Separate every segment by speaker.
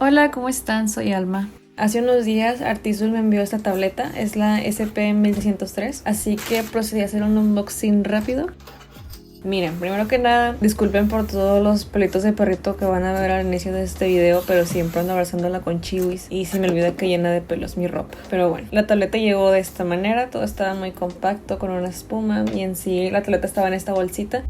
Speaker 1: Hola, ¿cómo están? Soy Alma. Hace unos días Artisul me envió esta tableta, es la SP1303, así que procedí a hacer un unboxing rápido. Miren, primero que nada, disculpen por todos los pelitos de perrito que van a ver al inicio de este video, pero siempre ando abrazándola con chiwis y se me olvida que llena de pelos mi ropa. Pero bueno, la tableta llegó de esta manera, todo estaba muy compacto con una espuma y en sí la tableta estaba en esta bolsita.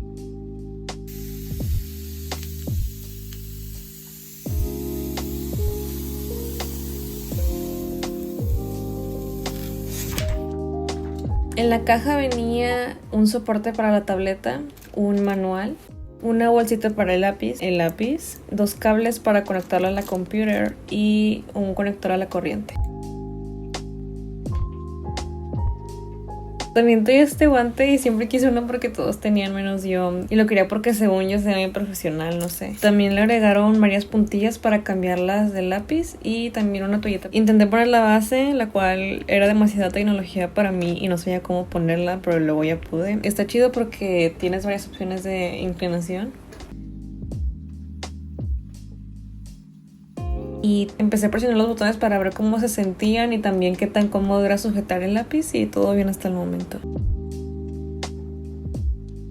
Speaker 1: En la caja venía un soporte para la tableta, un manual, una bolsita para el lápiz, dos cables para conectarlo a la computer y un conector a la corriente. También tenía este guante y siempre quise uno porque todos tenían menos yo. Y lo quería porque según yo sea bien profesional, no sé. También le agregaron varias puntillas para cambiarlas de lápiz y también una toalleta. Intenté poner la base, la cual era demasiada tecnología para mí y no sabía cómo ponerla, pero luego ya pude. Está chido porque tienes varias opciones de inclinación. Y empecé a presionar los botones para ver cómo se sentían y también qué tan cómodo era sujetar el lápiz y todo bien hasta el momento.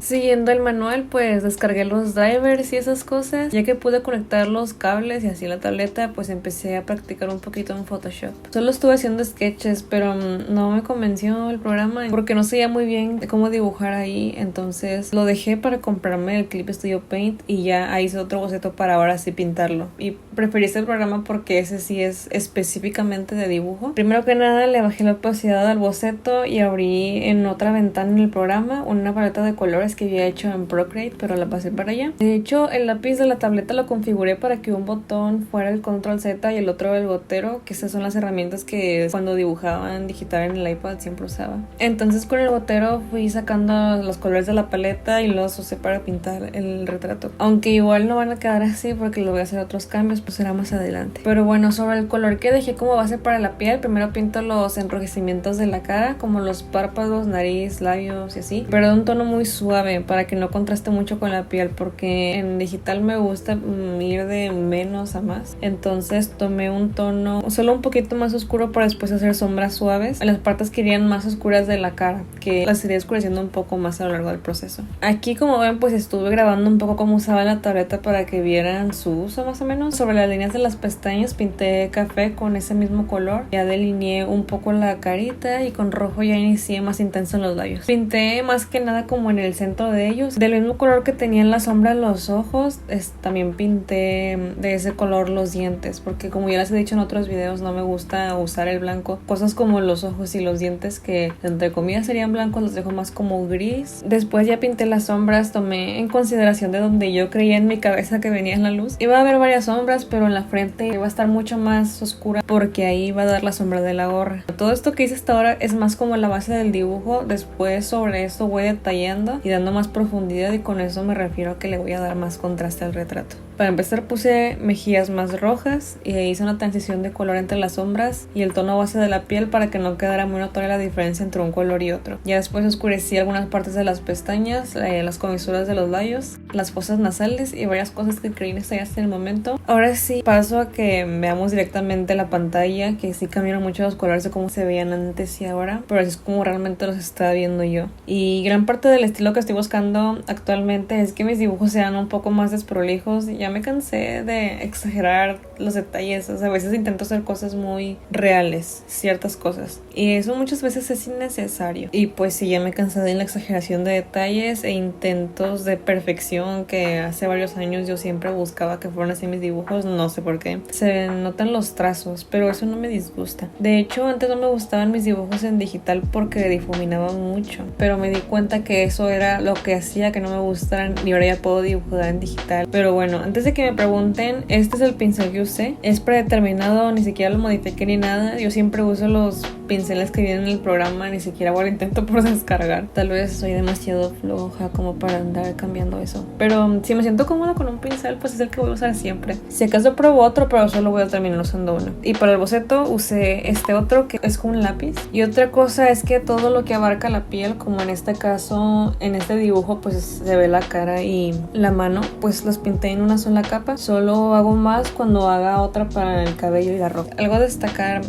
Speaker 1: Siguiendo el manual, pues descargué los drivers y esas cosas. Ya que pude conectar los cables y así la tableta, pues empecé a practicar un poquito en Photoshop. Solo estuve haciendo sketches, pero no me convenció el programa porque no sabía muy bien cómo dibujar ahí. Entonces lo dejé para comprarme el Clip Studio Paint y ya hice otro boceto para ahora sí pintarlo. Y preferí este programa porque ese sí es específicamente de dibujo. Primero que nada le bajé la opacidad al boceto y abrí en otra ventana en el programa una paleta de colores que había hecho en Procreate, pero la pasé para allá. De hecho, el lápiz de la tableta lo configuré para que un botón fuera el Control Z y el otro el gotero, que esas son las herramientas que cuando dibujaba en digital en el iPad siempre usaba. Entonces con el gotero fui sacando los colores de la paleta y los usé para pintar el retrato. Aunque igual no van a quedar así porque le voy a hacer otros cambios, pues será más adelante. Pero bueno, sobre el color que dejé como base para la piel, primero pinto los enrojecimientos de la cara, como los párpados, nariz, labios y así, pero de un tono muy suave para que no contraste mucho con la piel, porque en digital me gusta ir de menos a más. Entonces tomé un tono solo un poquito más oscuro para después hacer sombras suaves en las partes que irían más oscuras de la cara, que las iría oscureciendo un poco más a lo largo del proceso. Aquí, como ven, pues estuve grabando un poco cómo usaba la tableta para que vieran su uso más o menos. Sobre las líneas de las pestañas pinté café con ese mismo color, ya delineé un poco la carita y con rojo ya inicié más intenso en los labios. Pinté más que nada como en el centro de ellos, del mismo color que tenía en la sombra los ojos. También pinté de ese color los dientes, porque como ya les he dicho en otros videos, no me gusta usar el blanco. Cosas como los ojos y los dientes, que entre comillas serían blancos, los dejo más como gris. Después ya pinté las sombras, tomé en consideración de donde yo creía en mi cabeza que venía la luz. Iba a haber varias sombras, pero en la frente iba a estar mucho más oscura porque ahí iba a dar la sombra de la gorra. Todo esto que hice hasta ahora es más como la base del dibujo. Después sobre esto voy detallando y dando más profundidad, y con eso me refiero a que le voy a dar más contraste al retrato. Para empezar puse mejillas más rojas y hice una transición de color entre las sombras y el tono base de la piel para que no quedara muy notoria la diferencia entre un color y otro. Ya después oscurecí algunas partes de las pestañas, las comisuras de los labios, las fosas nasales y varias cosas que creí necesarias hasta el momento. Ahora sí paso a que veamos directamente la pantalla, que sí cambiaron mucho los colores de cómo se veían antes y ahora, pero así es como realmente los estaba viendo yo. Y gran parte del estilo que estoy buscando actualmente es que mis dibujos sean un poco más desprolijos. Ya me cansé de exagerar los detalles, o sea, a veces intento hacer cosas muy reales, ciertas cosas, y eso muchas veces es innecesario. Y pues sí, ya me cansé de la exageración de detalles e intentos de perfección que hace varios años yo siempre buscaba que fueran así mis dibujos. No sé por qué, se notan los trazos, pero eso no me disgusta. De hecho, antes no me gustaban mis dibujos en digital porque difuminaba mucho, pero me di cuenta que eso era lo que hacía que no me gustaran y ahora ya puedo dibujar en digital. Pero bueno, antes de que me pregunten, este es el pincel que usé, es predeterminado, ni siquiera lo modifiqué ni nada. Yo siempre uso los pinceles que vienen en el programa, ni siquiera hago el intento por descargar. Tal vez soy demasiado floja como para andar cambiando eso. Pero si me siento cómoda con un pincel, pues es el que voy a usar siempre. Si acaso pruebo otro, pero solo voy a terminar usando uno. Y para el boceto usé este otro que es con un lápiz. Y otra cosa es que todo lo que abarca la piel, como en este caso, en este dibujo, pues se ve la cara y la mano, pues los pinté en una sola capa. Solo hago más cuando haga otra para el cabello y la ropa. Algo a destacar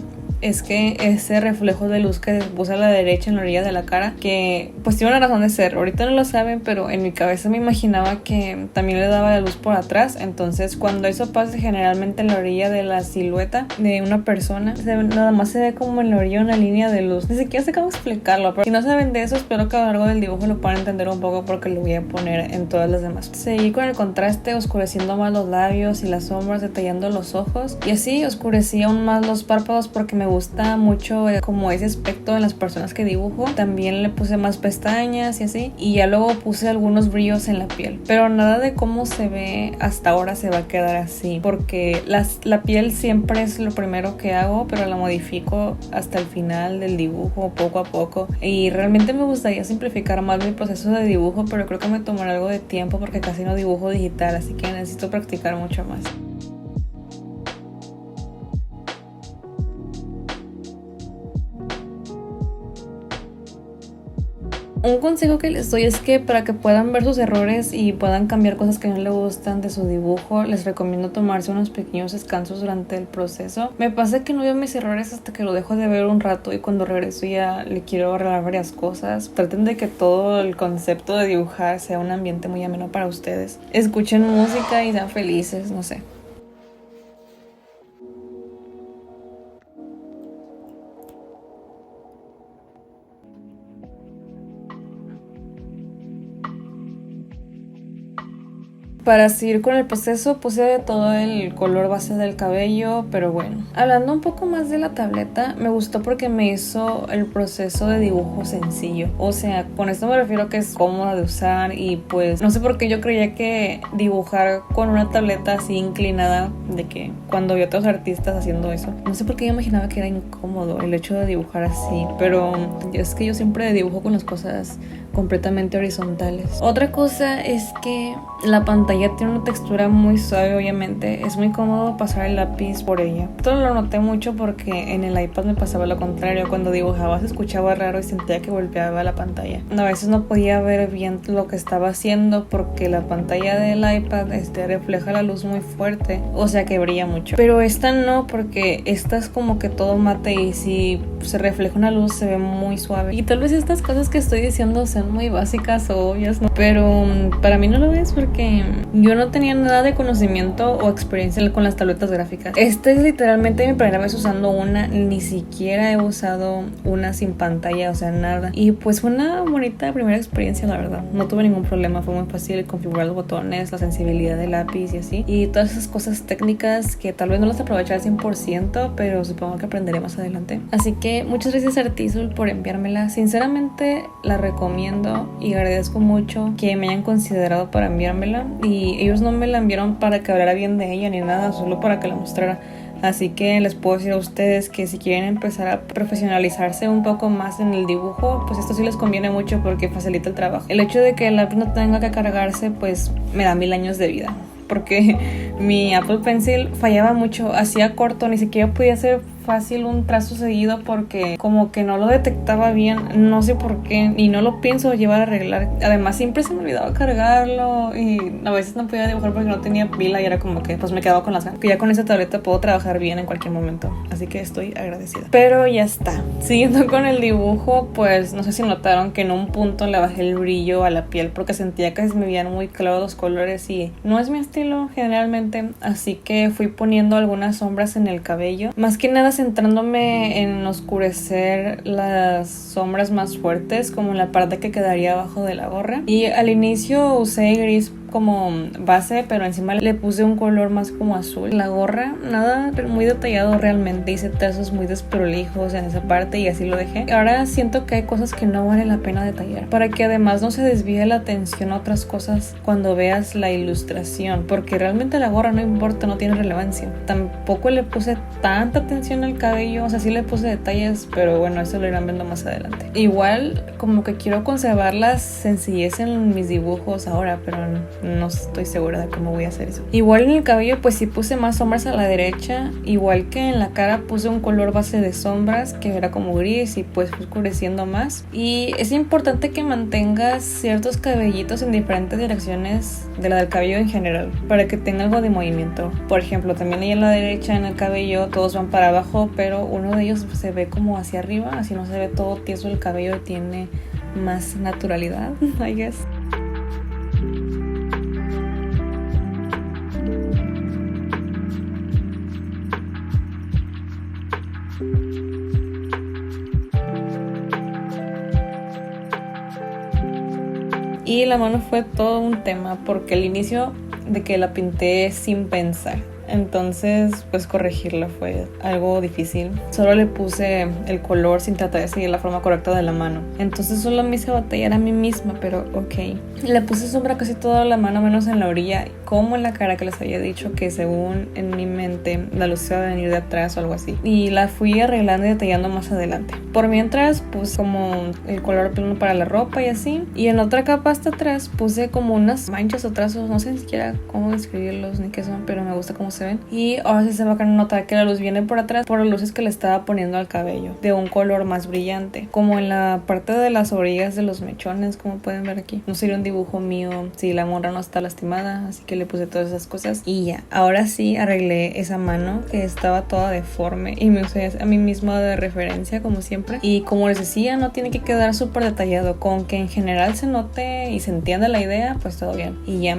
Speaker 1: es que ese reflejo de luz que puse a la derecha en la orilla de la cara, que pues tiene una razón de ser, ahorita no lo saben, pero en mi cabeza me imaginaba que también le daba la luz por atrás. Entonces cuando eso pasa generalmente en la orilla de la silueta de una persona, nada más se ve como en la orilla una línea de luz. Ni siquiera sé cómo explicarlo, pero si no saben de eso, espero que a lo largo del dibujo lo puedan entender un poco, porque lo voy a poner en todas las demás. Seguí con el contraste, oscureciendo más los labios y las sombras, detallando los ojos, y así oscurecí aún más los párpados porque me gusta mucho como ese aspecto en las personas que dibujo. También le puse más pestañas y así, y ya luego puse algunos brillos en la piel, pero nada de cómo se ve hasta ahora se va a quedar así, porque la piel siempre es lo primero que hago, pero la modifico hasta el final del dibujo poco a poco, y realmente me gustaría simplificar más mi proceso de dibujo, pero creo que me tomará algo de tiempo porque casi no dibujo digital, así que necesito practicar mucho más. Un consejo que les doy es que para que puedan ver sus errores y puedan cambiar cosas que no les gustan de su dibujo, les recomiendo tomarse unos pequeños descansos durante el proceso. Me pasa que no veo mis errores hasta que lo dejo de ver un rato, y cuando regreso ya le quiero arreglar varias cosas. Traten de que todo el concepto de dibujar sea un ambiente muy ameno para ustedes. Escuchen música y sean felices, no sé. Para seguir con el proceso puse todo el color base del cabello, pero bueno. Hablando un poco más de la tableta, me gustó porque me hizo el proceso de dibujo sencillo. O sea, con esto me refiero que es cómoda de usar, y pues no sé por qué yo creía que dibujar con una tableta así inclinada, de que cuando vi a otros artistas haciendo eso, no sé por qué yo imaginaba que era incómodo el hecho de dibujar así, pero es que yo siempre dibujo con las cosas completamente horizontales. Otra cosa es que la pantalla tiene una textura muy suave, obviamente. Es muy cómodo pasar el lápiz por ella. Esto lo noté mucho porque en el iPad me pasaba lo contrario. Cuando dibujaba se escuchaba raro y sentía que golpeaba la pantalla. A veces no podía ver bien lo que estaba haciendo porque la pantalla del iPad refleja la luz muy fuerte, o sea que brilla mucho. Pero esta no, porque esta es como que todo mate, y si se refleja una luz se ve muy suave. Y tal vez estas cosas que estoy diciendo sean muy básicas o obvias, ¿no? Pero para mí no lo es, porque yo no tenía nada de conocimiento o experiencia con las tabletas gráficas. Esta es literalmente mi primera vez usando una, ni siquiera he usado una sin pantalla, o sea, nada. Y pues fue una bonita primera experiencia, la verdad. No tuve ningún problema, fue muy fácil configurar los botones, la sensibilidad del lápiz y así. Y todas esas cosas técnicas que tal vez no las aproveché al 100%, pero supongo que aprenderé más adelante. Así que muchas gracias Artisul por enviármela. Sinceramente la recomiendo y agradezco mucho que me hayan considerado para enviármela, y ellos no me la enviaron para que hablara bien de ella ni nada, solo para que la mostrara. Así que les puedo decir a ustedes que si quieren empezar a profesionalizarse un poco más en el dibujo, pues esto sí les conviene mucho porque facilita el trabajo. El hecho de que el lápiz no tenga que cargarse, pues me da 1000 años de vida, porque mi Apple Pencil fallaba mucho, hacía corto, ni siquiera podía hacer fácil un trazo seguido porque como que no lo detectaba bien, no sé por qué, y no lo pienso llevar a arreglar. Además siempre se me olvidaba cargarlo y a veces no podía dibujar porque no tenía pila, y era como que pues me quedaba con las ganas, que ya con esa tableta puedo trabajar bien en cualquier momento, así que estoy agradecida. Pero ya está, siguiendo con el dibujo, pues no sé si notaron que en un punto le bajé el brillo a la piel porque sentía que se me veían muy claros los colores y no es mi estilo generalmente, así que fui poniendo algunas sombras en el cabello, más que nada centrándome en oscurecer las sombras más fuertes, como en la parte que quedaría abajo de la gorra. Y al inicio usé gris como base, pero encima le puse un color más como azul. La gorra, nada muy detallado realmente, hice trazos muy desprolijos en esa parte y así lo dejé. Ahora siento que hay cosas que no vale la pena detallar, para que además no se desvíe la atención a otras cosas cuando veas la ilustración, porque realmente la gorra no importa, no tiene relevancia. Tampoco le puse tanta atención al cabello, o sea, sí le puse detalles, pero bueno, eso lo irán viendo más adelante. Igual como que quiero conservar la sencillez en mis dibujos ahora, pero no estoy segura de cómo voy a hacer eso. Igual en el cabello pues sí puse más sombras a la derecha, igual que en la cara puse un color base de sombras que era como gris y pues fue oscureciendo más. Y es importante que mantengas ciertos cabellitos en diferentes direcciones de la del cabello en general, para que tenga algo de movimiento. Por ejemplo, también ahí en la derecha en el cabello todos van para abajo, pero uno de ellos se ve como hacia arriba, así no se ve todo tieso el cabello y tiene más naturalidad, I guess. Y la mano fue todo un tema porque el inicio de que la pinté sin pensar, entonces pues corregirla fue algo difícil. Solo le puse el color sin tratar de seguir la forma correcta de la mano, entonces solo me hice batallar a mí misma, pero ok. Le puse sombra casi toda la mano menos en la orilla, como en la cara, que les había dicho que según en mi mente la luz iba a venir de atrás o algo así, y la fui arreglando y detallando más adelante. Por mientras puse como el color plano para la ropa y así, y en otra capa hasta atrás puse como unas manchas o trazos, no sé ni siquiera cómo describirlos ni qué son, pero me gusta cómo se ven. Y ahora sí se va a notar que la luz viene por atrás por las luces que le estaba poniendo al cabello, de un color más brillante, como en la parte de las orillas de los mechones, como pueden ver aquí. No sería un dibujo mío si la morra no está lastimada, así que le puse todas esas cosas y ya. Ahora sí arreglé esa mano que estaba toda deforme y me usé a mí misma de referencia como siempre. Y como les decía, no tiene que quedar súper detallado, con que en general se note y se entienda la idea, pues todo bien. Y ya.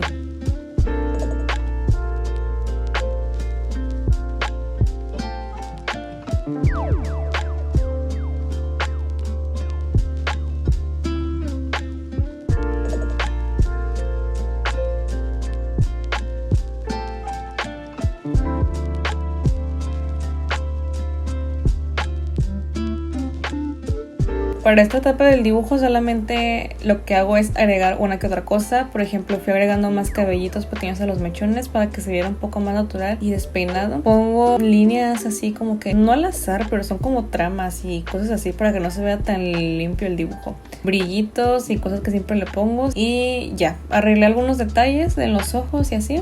Speaker 1: Para esta etapa del dibujo solamente lo que hago es agregar una que otra cosa. Por ejemplo, fui agregando más cabellitos pequeños a los mechones para que se viera un poco más natural y despeinado. Pongo líneas así como que no al azar, pero son como tramas y cosas así para que no se vea tan limpio el dibujo. Brillitos y cosas que siempre le pongo. Y ya, arreglé algunos detalles en los ojos y así.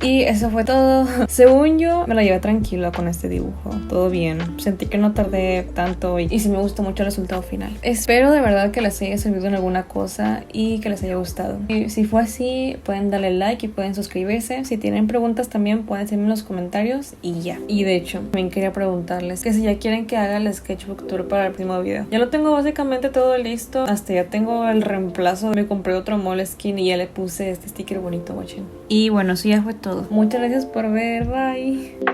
Speaker 1: Y eso fue todo. Según yo, me la llevé tranquila con este dibujo. Todo bien. Sentí que no tardé tanto y sí me gustó mucho el resultado final. Espero de verdad que les haya servido en alguna cosa y que les haya gustado. Y si fue así, pueden darle like y pueden suscribirse. Si tienen preguntas también pueden hacerme en los comentarios y ya. Y de hecho, también quería preguntarles que si ya quieren que haga el sketchbook tour para el próximo video. Ya lo tengo básicamente todo listo. Hasta ya tengo el reemplazo. Me compré otro Moleskine y ya le puse este sticker bonito, watchen. Y bueno, eso ya fue todo. Muchas gracias por ver, bye.